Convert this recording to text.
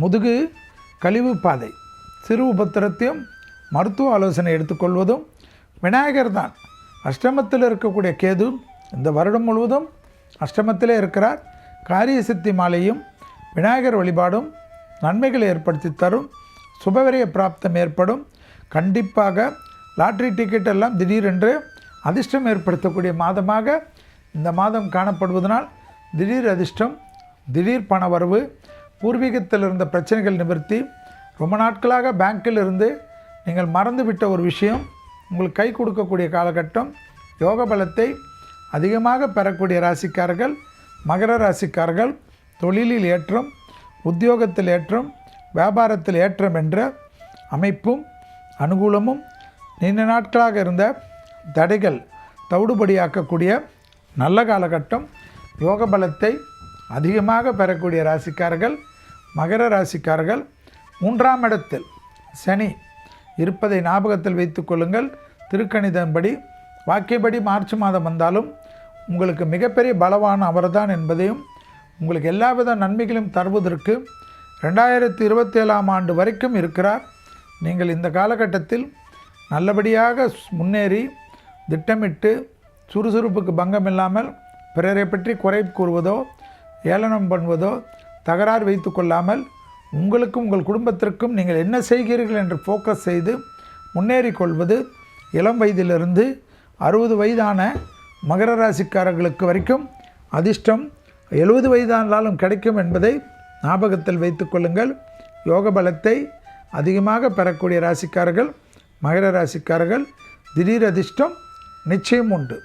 முதுகு கழிவு பாதை, சிறு உபத்திரத்தையும் மருத்துவ ஆலோசனை எடுத்துக்கொள்வதும் விநாயகர் தான். அஷ்டமத்தில் இருக்கக்கூடிய கேது இந்த வருடம் முழுவதும் அஷ்டமத்திலே இருக்கிறார். காரிய சித்தி மாலையும் விநாயகர் வழிபாடும் நன்மைகளை ஏற்படுத்தி தரும். சுபவிரய பிராப்தம் ஏற்படும். கண்டிப்பாக லாட்ரி டிக்கெட் எல்லாம் திடீரென்று அதிர்ஷ்டம் ஏற்படுத்தக்கூடிய மாதமாக இந்த மாதம் காணப்படுவதனால் திடீர் அதிர்ஷ்டம், திடீர் பண வரவு, பூர்வீகத்தில் இருந்த பிரச்சனைகள் நிவர்த்தி, ரொம்ப நாட்களாக பேங்க்கில் இருந்து நீங்கள் மறந்துவிட்ட ஒரு விஷயம் உங்களுக்கு கை கொடுக்கக்கூடிய காலகட்டம். யோக பலத்தை அதிகமாக பெறக்கூடிய ராசிக்காரர்கள் மகர ராசிக்காரர்கள். தொழிலில் ஏற்றம், உத்தியோகத்தில் ஏற்றம், வியாபாரத்தில் ஏற்றம் என்ற அமைப்பும் அனுகூலமும், நீண்ட நாட்களாக இருந்த தடைகள் தவிடுபடியாக்கக்கூடிய நல்ல காலகட்டம். யோக பலத்தை அதிகமாக பெறக்கூடிய ராசிக்காரர்கள் மகர ராசிக்காரர்கள். 3ஆம் இடத்தில் சனி இருப்பதை ஞாபகத்தில் வைத்து கொள்ளுங்கள். திருக்கணிதம்படி வாக்கியப்படி மார்ச் மாதம் வந்தாலும் உங்களுக்கு மிகப்பெரிய பலவான அவர்தான் என்பதையும் உங்களுக்கு எல்லாவித நன்மைகளையும் தருவதற்கு 2027ஆம் ஆண்டு வரைக்கும் இருக்கிறார். நீங்கள் இந்த காலகட்டத்தில் நல்லபடியாக முன்னேறி திட்டமிட்டு சுறுசுறுப்புக்கு பங்கம் இல்லாமல் பிறரை பற்றி குறை கூறுவதோ ஏளனம் பண்ணுவதோ தகராறு வைத்து கொள்ளாமல் உங்களுக்கும் உங்கள் குடும்பத்திற்கும் நீங்கள் என்ன செய்கிறீர்கள் என்று ஃபோக்கஸ் செய்து முன்னேறி கொள்வது இளம் வயதிலிருந்து 60 வயதான மகர ராசிக்காரர்களுக்கு வரைக்கும் அதிர்ஷ்டம் 70 வயதானாலும் கிடைக்கும் என்பதை ஞாபகத்தில் வைத்து கொள்ளுங்கள். யோக பலத்தை அதிகமாக பெறக்கூடிய ராசிக்காரர்கள் மகர ராசிக்காரர்கள். திடீர் அதிர்ஷ்டம் நிச்சயம் உண்டு.